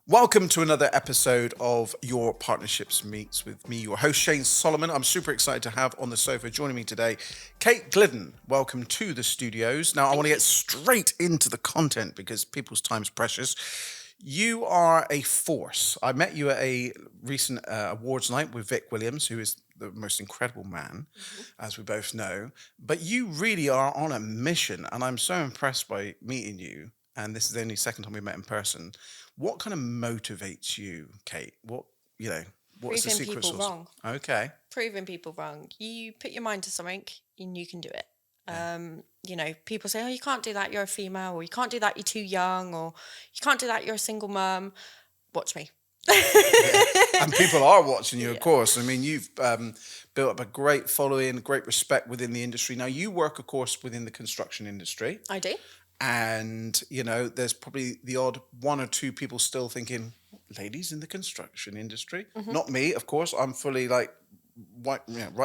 Welcome to another episode of Your Partnerships Meets with me, your host Shane Solomon. I'm super excited to have on the sofa joining me today, Kate Gliddon. Welcome to the studios. Now, I want to get straight into the content because people's time's precious. You are a force. I met you at a recent awards night with Vic Williams, who is the most incredible man, as we both know. But you really are on a mission, and I'm so impressed by meeting you. And this is the only second time we met in person. What kind of motivates you, Kate? What's the Proving secret people sauce? wrong. Okay. Proving people wrong. You put your mind to something and you can do it. Yeah. People say, oh, you can't do that, you're a female, or you can't do that, you're too young, or you can't do that, you're a single mum. Watch me. Yeah. And people are watching you, of Yeah. course. I mean, you've built up a great following, great respect within the industry. Now, you work, of course, within the construction industry. I do. And, there's probably the odd one or two people still thinking, ladies in the construction industry. Not me, of course. I'm fully right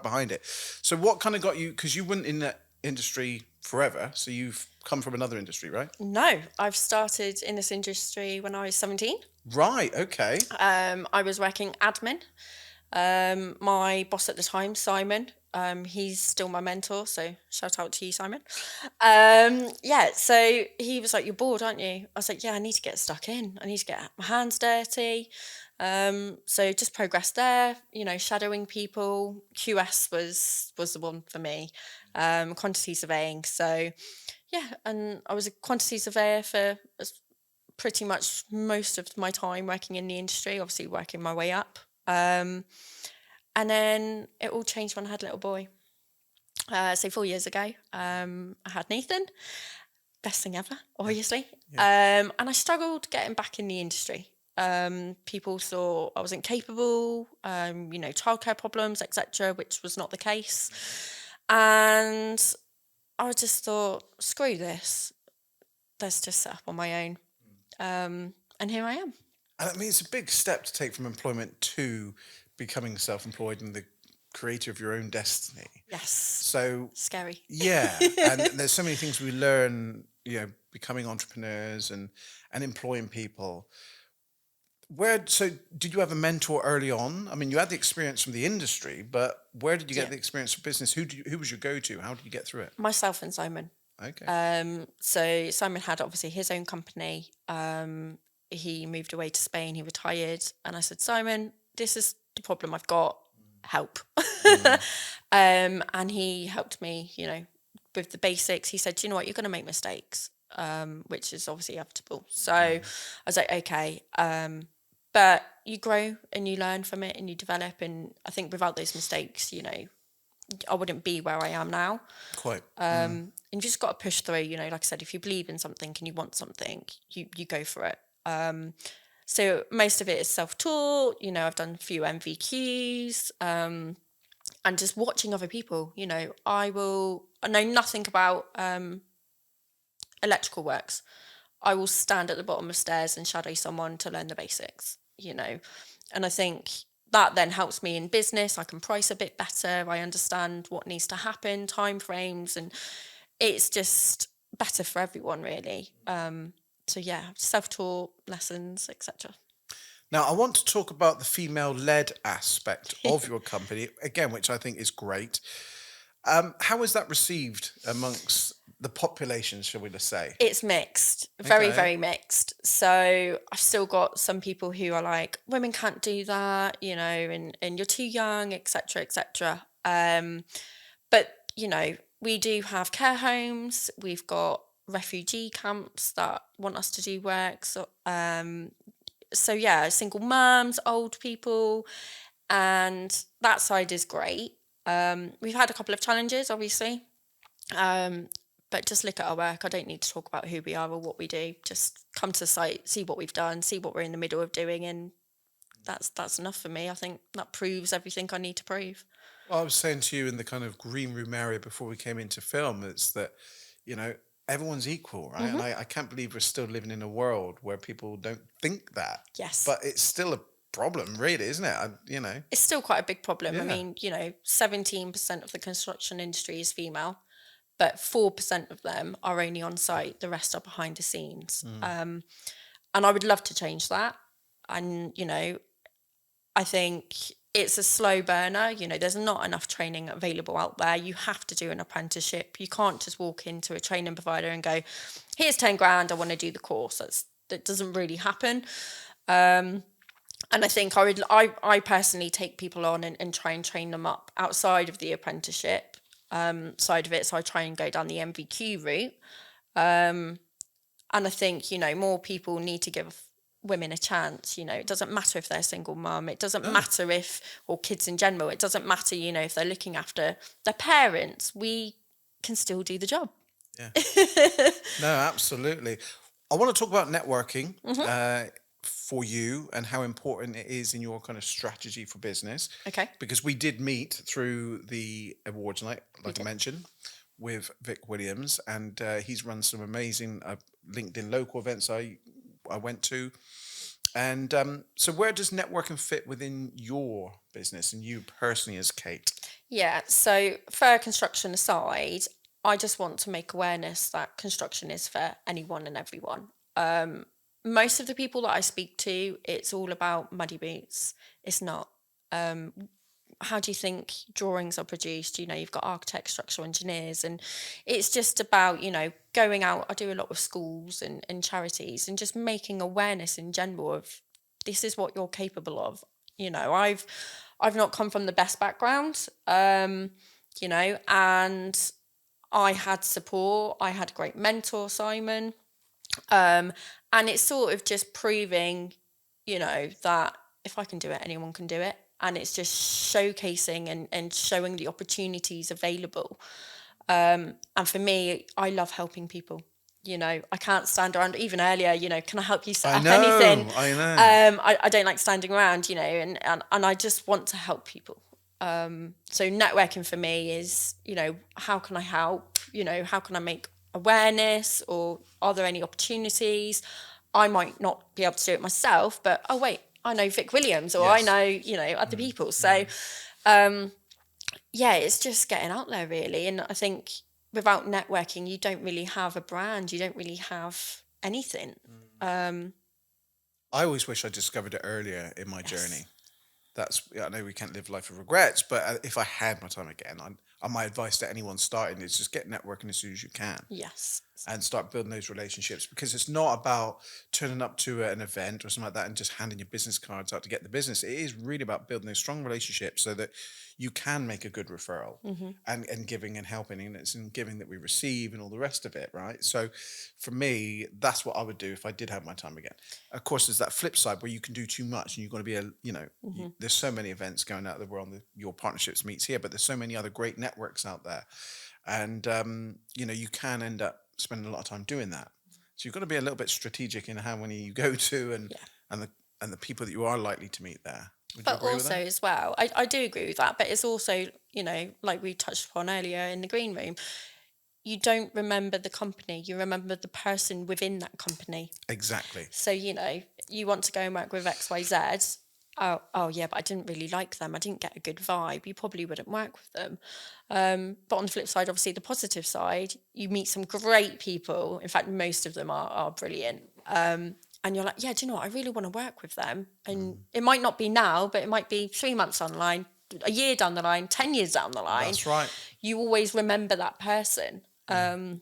behind it. So what kind of got you, because you weren't in that industry forever, so you've come from another industry, right? No, I've started in this industry when I was 17. Right, okay. I was working admin. My boss at the time, Simon, he's still my mentor, so shout out to you, Simon. So he was like, "You're bored, aren't you?" I was like, "Yeah, I need to get stuck in. I need to get my hands dirty." So just progress there, shadowing people. QS was the one for me, quantity surveying. So yeah, and I was a quantity surveyor for pretty much most of my time working in the industry, obviously working my way up. And then it all changed when I had a little boy. So 4 years ago, I had Nathan. Best thing ever, obviously. Yeah. And I struggled getting back in the industry. People thought I wasn't capable, childcare problems, etc., which was not the case. And I just thought, screw this. Let's just set up on my own. And here I am. And I mean, it's a big step to take from employment to becoming self-employed and the creator of your own destiny. Yes. So, Scary. yeah, and there's so many things we learn, becoming entrepreneurs and employing people. So did you have a mentor early on? I mean, you had the experience from the industry, but where did you get Yeah. the experience for business? Who was your go-to? How did you get through it? Myself and Simon. Okay. So Simon had obviously his own company. He moved away to Spain. He retired, and I said, Simon, this is the problem I've got. Help. And he helped me, with the basics. He said, "Do you know what? You're going to make mistakes," which is obviously inevitable. So I was like, okay. But you grow and you learn from it and you develop. And I think without those mistakes, I wouldn't be where I am now. Quite. And you just got to push through, like I said, if you believe in something and you want something, you go for it. So most of it is self-taught, I've done a few MVQs, and just watching other people, I know nothing about electrical works. I will stand at the bottom of stairs and shadow someone to learn the basics, and I think that then helps me in business. I can price a bit better. I understand what needs to happen, time frames, and it's just better for everyone, really. So yeah, self-taught lessons, etc. Now, I want to talk about the female-led aspect of your company, again, which I think is great. How is that received amongst the population, shall we just say? It's mixed, very, Okay. very mixed. So I've still got some people who are like, women can't do that, and you're too young, etc., etc. But we do have care homes. We've got refugee camps that want us to do work. So yeah, single mums, old people, and that side is great. We've had a couple of challenges, obviously. But just look at our work. I don't need to talk about who we are or what we do. Just come to the site, see what we've done, see what we're in the middle of doing, and that's enough for me. I think that proves everything I need to prove. Well, I was saying to you in the kind of green room area before we came into film, it's that, you know, everyone's equal, right? And Hmm. I can't believe we're still living in a world where people don't think that. Yes. But it's still a problem, really, isn't it? It's still quite a big problem. I Yeah. mean, 17% of the construction industry is female, but 4% of them are only on site. The rest are behind the scenes. Mm. And I would love to change that. And, I think it's a slow burner. There's not enough training available out there. You have to do an apprenticeship. You can't just walk into a training provider and go, here's 10 grand, I want to do the course. That doesn't really happen. And I think I personally take people on and try and train them up outside of the apprenticeship side of it. So I try and go down the MVQ route. And I think, more people need to give women a chance. It doesn't matter if they're a single mum. It doesn't matter or kids in general. It doesn't matter, if they're looking after their parents. We can still do the job. Yeah. No, absolutely. I want to talk about networking. For you and how important it is in your kind of strategy for business. Okay. Because we did meet through the awards night, like I mentioned, with Vic Williams, and he's run some amazing LinkedIn local events I went to. And so where does networking fit within your business and you personally as Kate? Yeah, so FIR Construction aside, I just want to make awareness that construction is for anyone and everyone. Most of the people that I speak to, it's all about muddy boots. It's not. How do you think drawings are produced? You've got architects, structural engineers, and it's just about, going out. I do a lot with schools and charities and just making awareness in general of this is what you're capable of. I've not come from the best background, and I had support. I had a great mentor, Simon. And it's sort of just proving, that if I can do it, anyone can do it. And it's just showcasing and showing the opportunities available. And for me, I love helping people. I can't stand around. Even earlier, can I help you set up anything? I know. I don't like standing around, and I just want to help people. So networking for me is, how can I help? How can I make awareness, or are there any opportunities? I might not be able to do it myself, but oh wait, I know Vic Williams, or Yes. I know, other people. So it's just getting out there really. And I think without networking, you don't really have a brand, you don't really have anything. I always wish I discovered it earlier in my journey. I know we can't live life with regrets, but if I had my time again, my advice to anyone starting is just get networking as soon as you can. Yes. And start building those relationships, because it's not about turning up to an event or something like that and just handing your business cards out to get the business. It is really about building those strong relationships so that you can make a good referral and giving and helping. And it's in giving that we receive and all the rest of it, right? So for me, that's what I would do if I did have my time again. Of course, there's that flip side where you can do too much and you've got to be there's so many events going out that we're on your partnerships meets here, but there's so many other great networks out there. And, you can end up spending a lot of time doing that. So you've got to be a little bit strategic in how many you go to and the people that you are likely to meet there. Would you agree with that? As well, I do agree with that, but it's also, like we touched upon earlier in the green room, you don't remember the company, you remember the person within that company. Exactly. So, you want to go and work with XYZ. Oh yeah, but I didn't really like them. I didn't get a good vibe. You probably wouldn't work with them. But on the flip side, obviously the positive side, you meet some great people. In fact, most of them are brilliant. And you're like, yeah, do you know what? I really want to work with them. And it might not be now, but it might be 3 months down the line, a year down the line, 10 years down the line. That's right. You always remember that person. And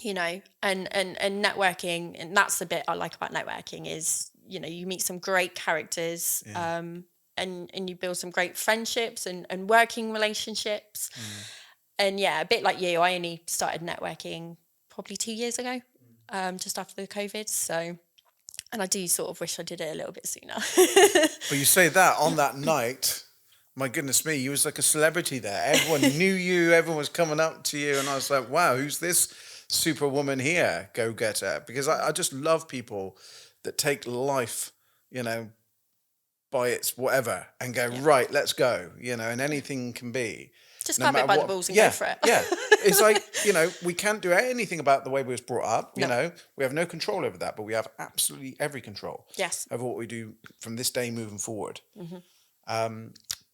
networking, and that's the bit I like about networking is, you meet some great characters, and you build some great friendships and working relationships. And a bit like you, I only started networking probably 2 years ago, just after the COVID. So, and I do sort of wish I did it a little bit sooner. But you say that on that night, my goodness me, you was like a celebrity there. Everyone knew you, everyone was coming up to you, and I was like, wow, who's this superwoman here, go-getter? Because I just love people that take life, by its whatever and go, right, let's go, and anything can be. Just grab it by the balls and go for it. Yeah. It's like, we can't do anything about the way we was brought up, we have no control over that, but we have absolutely every control over what we do from this day moving forward.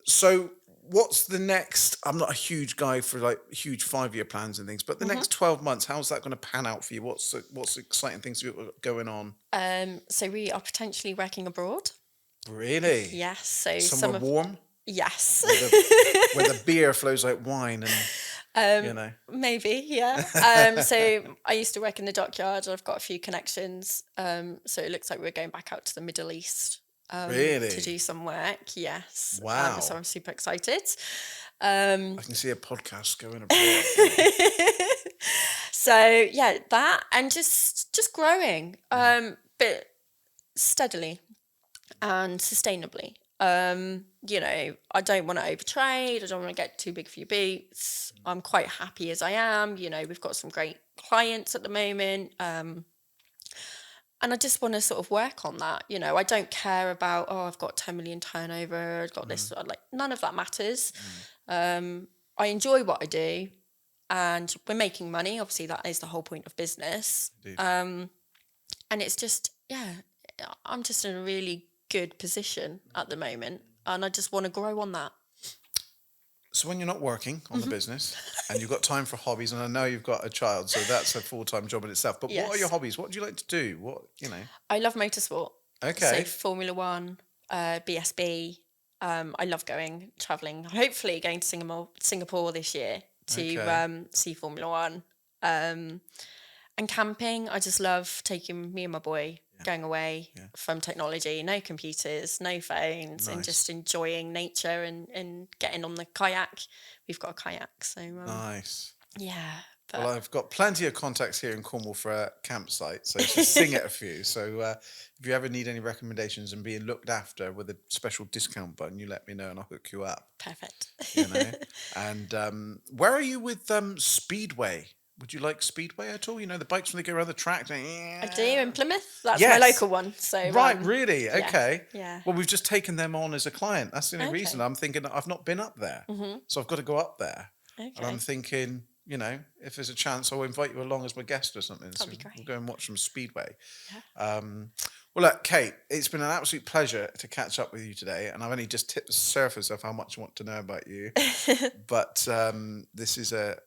So what's the next? I'm not a huge guy for like huge 5-year plans and things, but the next 12 months, how's that going to pan out for you? What's the exciting things going on? So we are potentially working abroad. Really? Yes. So Somewhere warm yes. where the beer flows like wine and, Maybe, yeah. So I used to work in the dockyard. I've got a few connections. So it looks like we're going back out to the Middle East Really? to do some work. Yes. Wow. So I'm super excited. I can see a podcast going abroad. So yeah, that and just growing, but steadily and sustainably. I don't want to overtrade. I don't want to get too big for your boots. I'm quite happy as I am. We've got some great clients at the moment. And I just want to sort of work on that. I don't care about, I've got 10 million turnover, I've got this, like none of that matters. I enjoy what I do and we're making money. Obviously that is the whole point of business. And it's just, I'm just in a really good position at the moment and I just want to grow on that. So when you're not working on the business and you've got time for hobbies, and I know you've got a child, so that's a full-time job in itself, but what are your hobbies? What do you like to do? I love motorsport. Okay. So Formula One, BSB. I love traveling, hopefully going to Singapore this year to see Formula One. And camping, I just love taking me and my boy going away from technology, no computers, no phones, and just enjoying nature and getting on the kayak. We've got a kayak, so nice. Yeah. Well, I've got plenty of contacts here in Cornwall for a campsite, so just sing at a few. So if you ever need any recommendations and being looked after with a special discount button, you let me know and I'll hook you up. Perfect. And where are you with Speedway? Would you like Speedway at all? The bikes when they go around the track. I do in Plymouth. That's my local one. So right, really? Okay. Yeah. Well, we've just taken them on as a client. That's the only reason. I'm thinking I've not been up there, so I've got to go up there. Okay. And I'm thinking, if there's a chance, I'll invite you along as my guest or something. That'd be great. We'll go and watch some Speedway. Yeah. Well, look, Kate, it's been an absolute pleasure to catch up with you today, and I've only just tipped the surface of how much I want to know about you. But this is a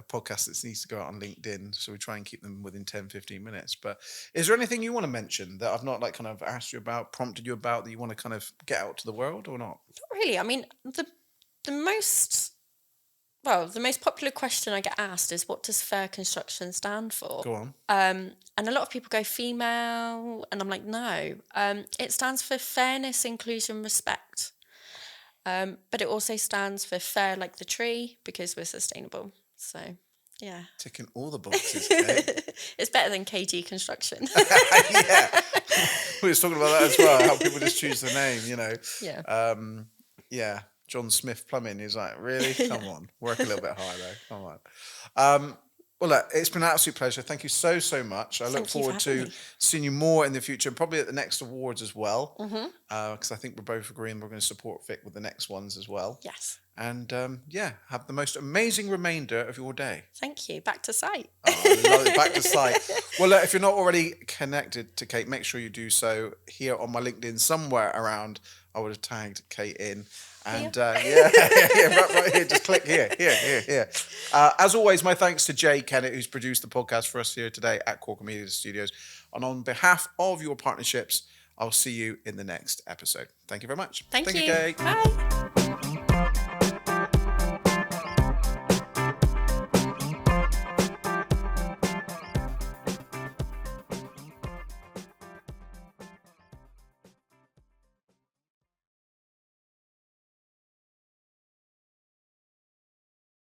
podcast that needs to go out on LinkedIn, so we try and keep them within 10, 15 minutes. But is there anything you want to mention that I've not kind of asked you about, prompted you about, that you want to kind of get out to the world or not? Not really. I mean, the most popular question I get asked is, what does FIR Construction stand for? Go on. And a lot of people go female, and I'm like, no. It stands for fairness, inclusion, respect. But it also stands for fair like the tree, because we're sustainable. So, yeah. Ticking all the boxes, Kate. It's better than KG Construction. Yeah. We were talking about that as well, how people just choose the name, Yeah. Yeah. John Smith Plumbing is like, really? Come on. Work a little bit harder. Come on. Well, look, it's been an absolute pleasure. Thank you so, so much. I look forward to seeing you more in the future, and probably at the next awards as well. Because I think we're both agreeing we're going to support Vic with the next ones as well. Yes. And have the most amazing remainder of your day. Thank you. Back to site. Oh, I love it. Back to site. Well, look, if you're not already connected to Kate, make sure you do so. Here on my LinkedIn, somewhere around, I would have tagged Kate in. And right here, just click here. As always, my thanks to Jay Kennett, who's produced the podcast for us here today at Corker Media Studios. And on behalf of your partnerships, I'll see you in the next episode. Thank you very much. Thank you. Kate. Bye.